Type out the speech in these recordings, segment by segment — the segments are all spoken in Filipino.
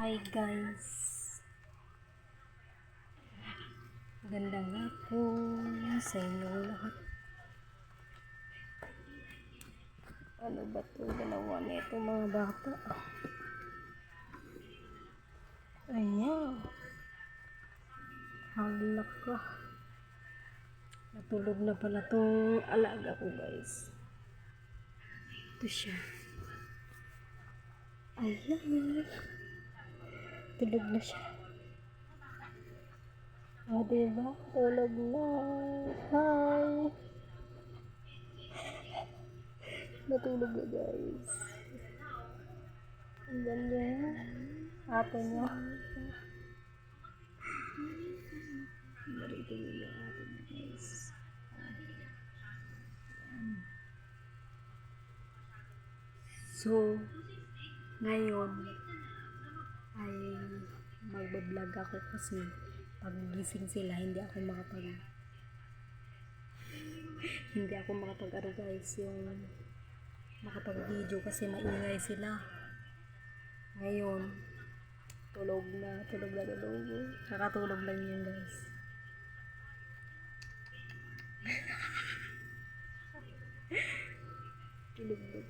Hi guys, gandang hapon sa inyong lahat. Ano ba ito ginawa nito mga bata? Ayan, halak ka. Natulog na pala itong alaga ko guys. Ito siya. Ayan, tulog na siya. O diba? Tulog na. Hi! Natulog na guys. Ang ganda. Ate niya. Narito nila ate niya guys. So, ngayon ay magbablog ako kasi pag gising sila hindi ako makapag guys yung makapag video kasi maingay sila. Ngayon tulog na kakatulog lang yun guys. tulog na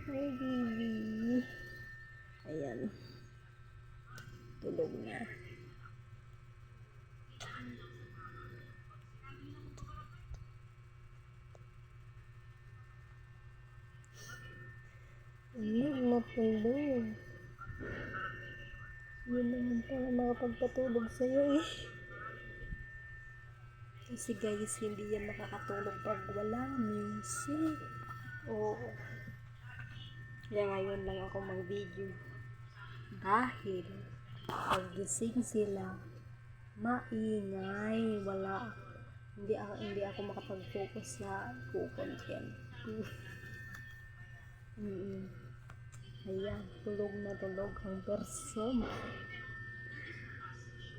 hi baby, ayan, tulog na. Matulog. Yun naman pala makapagpatulog sa'yo eh. Kasi guys, hindi yan makakatulog pag wala music. Oo. Kaya ngayon lang ako mag-video. Dahil pag gising sila, maingay. Hindi ako makapag-focus sa content. Ayan, tulog na tulog ang person.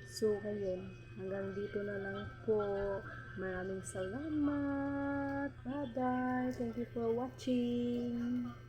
So, ngayon, hanggang dito na lang po. Maraming salamat. Bye-bye. Thank you for watching.